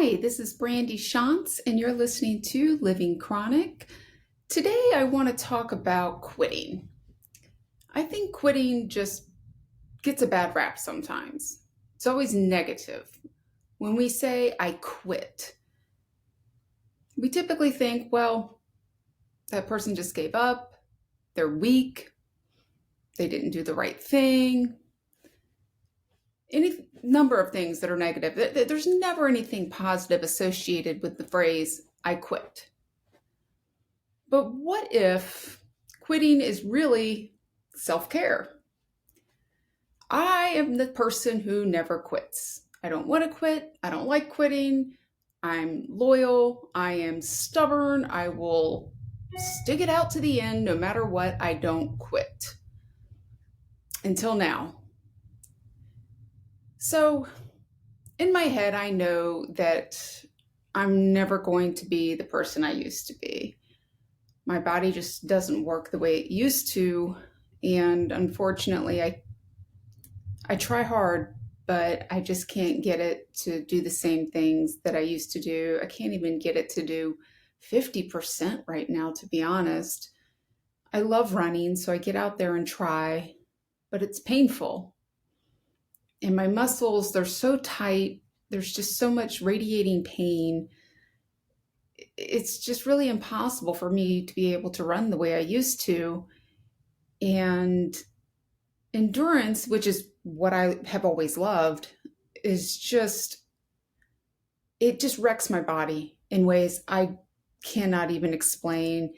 Hi, this is Brandy Shantz, and you're listening to Living Chronic. Today, I want to talk about quitting. I think quitting just gets a bad rap sometimes. It's always negative. When we say, I quit, we typically think, well, that person just gave up, they're weak, they didn't do the right thing, any number of things that are negative. There's never anything positive associated with the phrase, I quit. But what if quitting is really self care? I am the person who never quits. I don't want to quit. I don't like quitting. I'm loyal. I am stubborn. I will stick it out to the end no matter what. I don't quit. Until now. So, in my head, I know that I'm never going to be the person I used to be. My body just doesn't work the way it used to. And unfortunately, I try hard, but I just can't get it to do the same things that I used to do. I can't even get it to do 50% right now, to be honest. I love running, so I get out there and try, but it's painful. And my muscles, they're so tight. There's just so much radiating pain. It's just really impossible for me to be able to run the way I used to. And endurance, which is what I have always loved, is just, it just wrecks my body in ways I cannot even explain.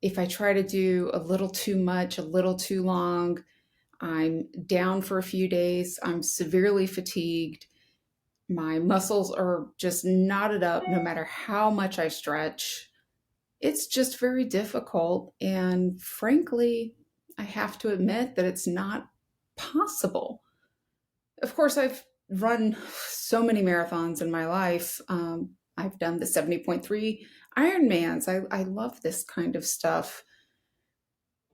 If I try to do a little too much, a little too long, I'm down for a few days. I'm severely fatigued. My muscles are just knotted up no matter how much I stretch. It's just very difficult. And frankly, I have to admit that it's not possible. Of course, I've run so many marathons in my life. I've done the 70.3 Ironmans. I love this kind of stuff.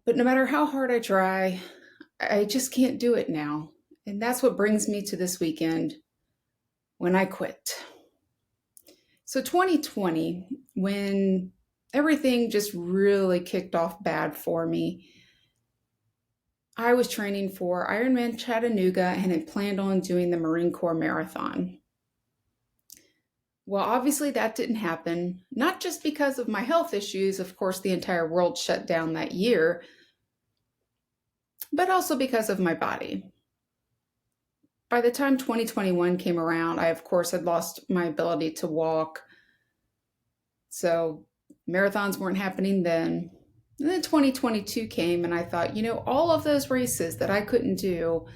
But no matter how hard I try, I just can't do it now. And that's what brings me to this weekend when I quit. So 2020, when everything just really kicked off bad for me, I was training for Ironman Chattanooga and had planned on doing the Marine Corps Marathon. Well, obviously that didn't happen, not just because of my health issues. Of course, the entire world shut down that year, but also because of my body. By the time 2021 came around, I, of course, had lost my ability to walk. So marathons weren't happening then. And then 2022 came, and I thought, all of those races that I couldn't do,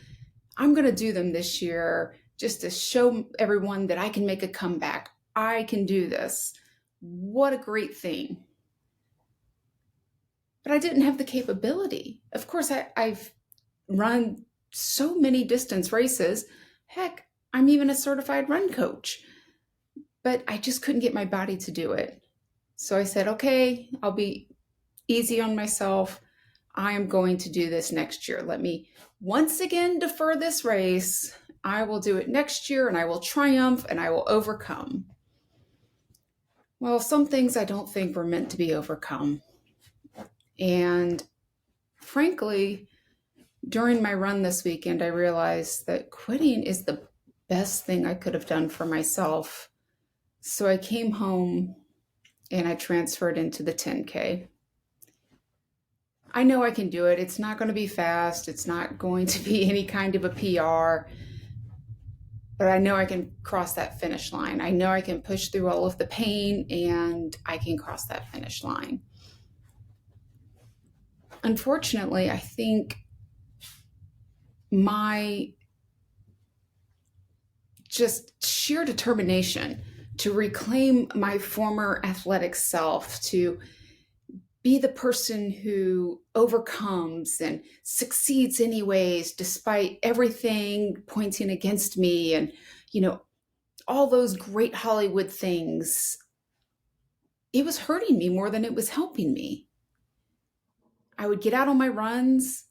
I'm going to do them this year just to show everyone that I can make a comeback. I can do this. What a great thing. But I didn't have the capability. Of course, I've run so many distance races. Heck, I'm even a certified run coach. But I just couldn't get my body to do it. So I said, okay, I'll be easy on myself. I am going to do this next year. Let me once again defer this race. I will do it next year, and I will triumph, and I will overcome. Well, some things I don't think were meant to be overcome. And frankly, during my run this weekend, I realized that quitting is the best thing I could have done for myself. So I came home and I transferred into the 10K. I know I can do it. It's not going to be fast. It's not going to be any kind of a PR. But I know I can cross that finish line. I know I can push through all of the pain, and I can cross that finish line. Unfortunately, I think my just sheer determination to reclaim my former athletic self, to be the person who overcomes and succeeds anyways, despite everything pointing against me and, all those great Hollywood things, it was hurting me more than it was helping me. I would get out on my runs,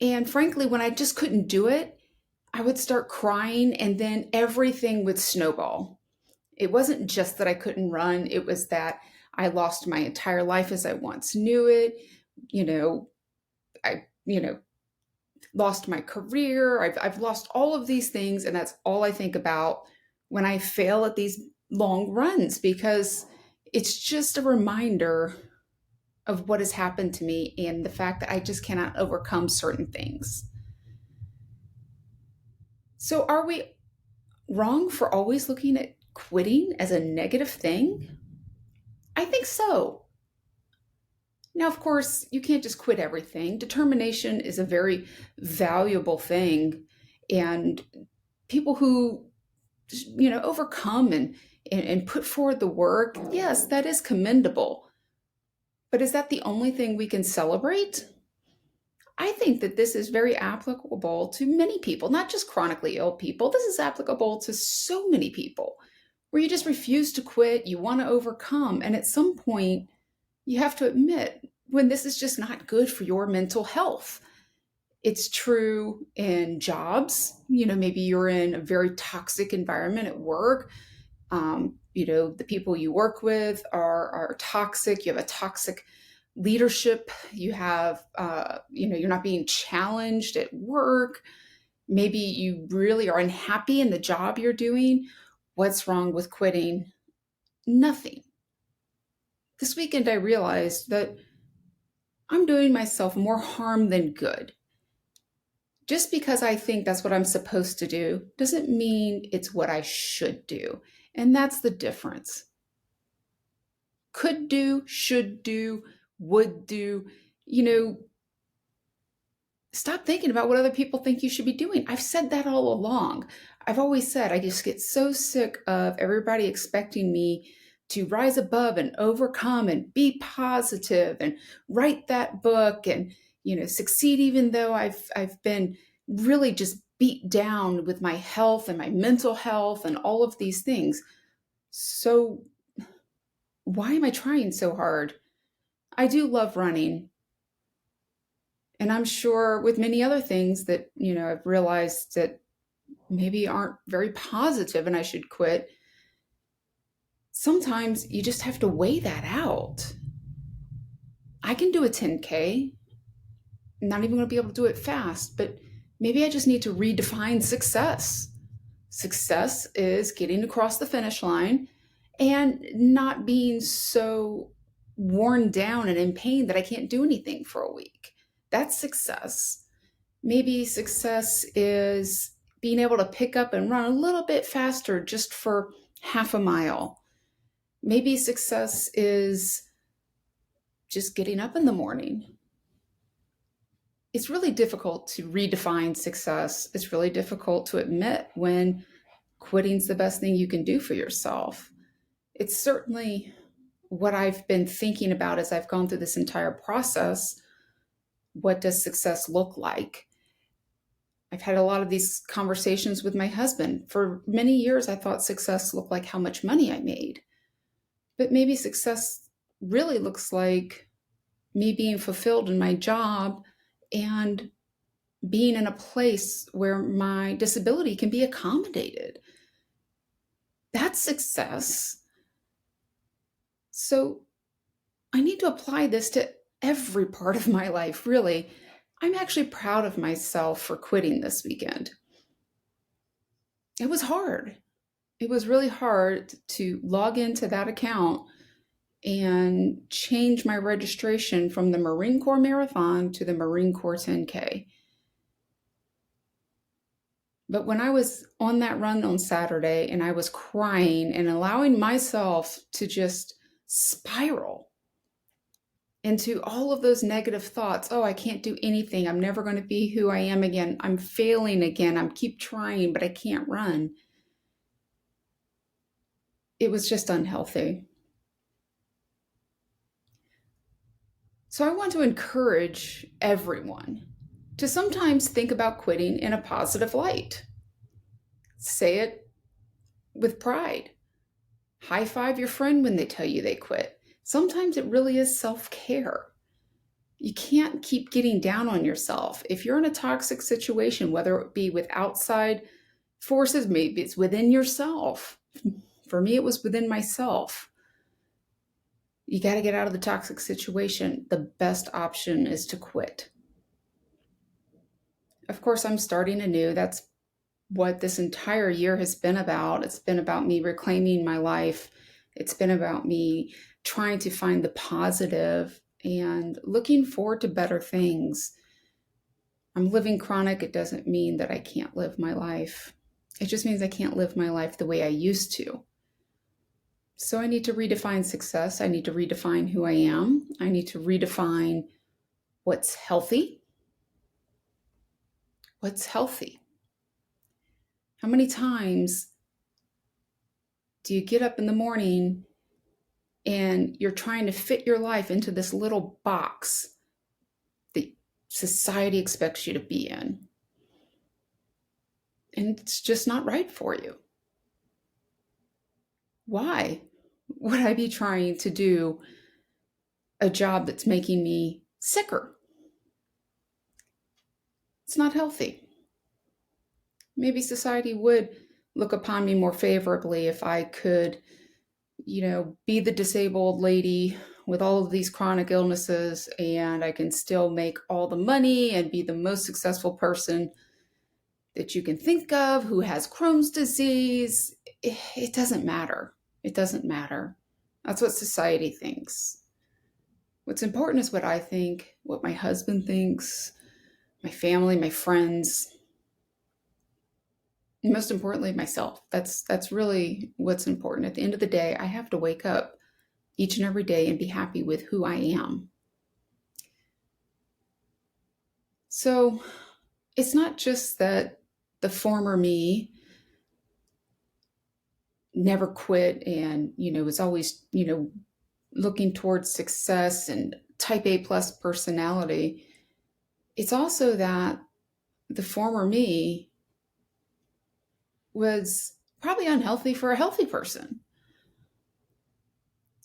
and frankly, when I just couldn't do it, I would start crying, and then everything would snowball. It wasn't just that I couldn't run, it was that I lost my entire life as I once knew it. You know, I lost my career. I've lost all of these things. And that's all I think about when I fail at these long runs, because it's just a reminder of what has happened to me and the fact that I just cannot overcome certain things. So, are we wrong for always looking at quitting as a negative thing? I think so. Now, of course, you can't just quit everything. Determination is a very valuable thing. And people who, overcome and put forward the work, yes, that is commendable. But is that the only thing we can celebrate? I think that this is very applicable to many people, not just chronically ill people. This is applicable to so many people where you just refuse to quit, you want to overcome. And at some point, you have to admit when this is just not good for your mental health. It's true in jobs. Maybe you're in a very toxic environment at work. The people you work with are toxic. You have a toxic leadership. You have, you're not being challenged at work. Maybe you really are unhappy in the job you're doing. What's wrong with quitting? Nothing. This weekend, I realized that I'm doing myself more harm than good. Just because I think that's what I'm supposed to do doesn't mean it's what I should do. And that's the difference. Could do, should do, would do. Stop thinking about what other people think you should be doing. I've said that all along. I've always said I just get so sick of everybody expecting me to rise above and overcome and be positive and write that book and succeed, even though I've been really just beat down with my health and my mental health and all of these things. So why am I trying so hard? I do love running. And I'm sure with many other things that, I've realized that maybe aren't very positive and I should quit. Sometimes you just have to weigh that out. I can do a 10K. I'm not even going to be able to do it fast, but maybe I just need to redefine success. Success is getting across the finish line and not being so worn down and in pain that I can't do anything for a week. That's success. Maybe success is being able to pick up and run a little bit faster just for half a mile. Maybe success is just getting up in the morning. It's really difficult to redefine success. It's really difficult to admit when quitting's the best thing you can do for yourself. It's certainly what I've been thinking about as I've gone through this entire process. What does success look like? I've had a lot of these conversations with my husband. For many years, I thought success looked like how much money I made. But maybe success really looks like me being fulfilled in my job and being in a place where my disability can be accommodated. That's success. So I need to apply this to every part of my life, really. I'm actually proud of myself for quitting this weekend. It was hard. It was really hard to log into that account and change my registration from the Marine Corps Marathon to the Marine Corps 10K. But when I was on that run on Saturday and I was crying and allowing myself to just spiral into all of those negative thoughts, oh, I can't do anything. I'm never going to be who I am again. I'm failing again. I'm keep trying, but I can't run. It was just unhealthy. So I want to encourage everyone to sometimes think about quitting in a positive light. Say it with pride. High five your friend when they tell you they quit. Sometimes it really is self-care. You can't keep getting down on yourself. If you're in a toxic situation, whether it be with outside forces, maybe it's within yourself. For me, it was within myself. You got to get out of the toxic situation. The best option is to quit. Of course, I'm starting anew. That's what this entire year has been about. It's been about me reclaiming my life. It's been about me trying to find the positive and looking forward to better things. I'm living chronic. It doesn't mean that I can't live my life. It just means I can't live my life the way I used to. So I need to redefine success. I need to redefine who I am. I need to redefine what's healthy. What's healthy? How many times do you get up in the morning and you're trying to fit your life into this little box that society expects you to be in? And it's just not right for you. Why would I be trying to do a job that's making me sicker? It's not healthy. Maybe society would look upon me more favorably if I could, be the disabled lady with all of these chronic illnesses, and I can still make all the money and be the most successful person that you can think of who has Crohn's disease. It doesn't matter. It doesn't matter. That's what society thinks. What's important is what I think, what my husband thinks, my family, my friends, and most importantly, myself. That's really what's important. At the end of the day, I have to wake up each and every day and be happy with who I am. So it's not just that the former me never quit and, was always, looking towards success and type A plus personality. It's also that the former me was probably unhealthy for a healthy person.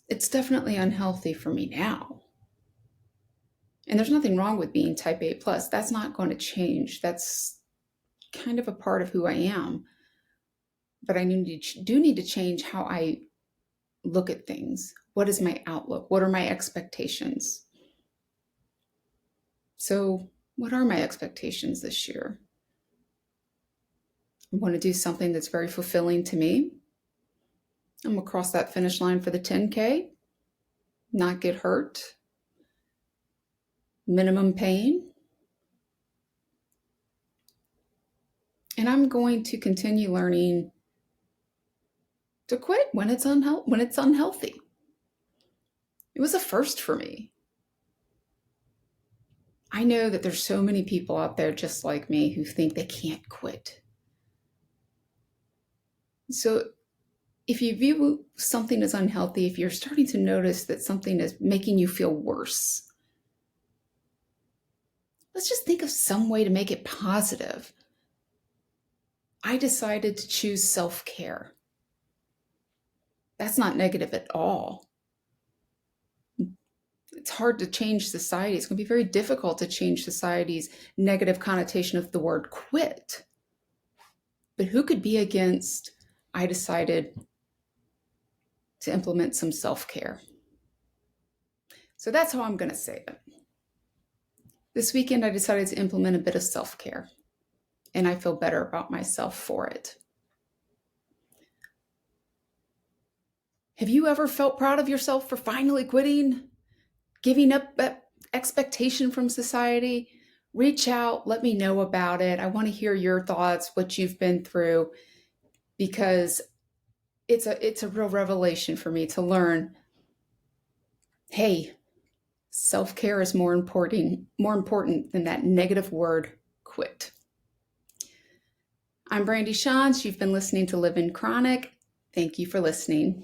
It's definitely unhealthy for me now. And there's nothing wrong with being type A plus. That's not going to change. That's kind of a part of who I am. But I do need to change how I look at things. What is my outlook? What are my expectations? So, what are my expectations this year? I want to do something that's very fulfilling to me. I'm going to cross that finish line for the 10K, not get hurt, minimum pain. And I'm going to continue learning to quit when it's unhealthy. It was a first for me. I know that there's so many people out there just like me who think they can't quit. So if you view something as unhealthy, if you're starting to notice that something is making you feel worse, let's just think of some way to make it positive. I decided to choose self-care. That's not negative at all. It's hard to change society. It's going to be very difficult to change society's negative connotation of the word quit. But who could be against, I decided to implement some self-care. So that's how I'm going to say it. This weekend, I decided to implement a bit of self-care, and I feel better about myself for it. Have you ever felt proud of yourself for finally quitting, giving up that expectation from society? Reach out, let me know about it. I want to hear your thoughts, what you've been through, because it's a real revelation for me to learn, hey, self-care is more important than that negative word, quit. I'm Brandy Shantz. You've been listening to Live in Chronic. Thank you for listening.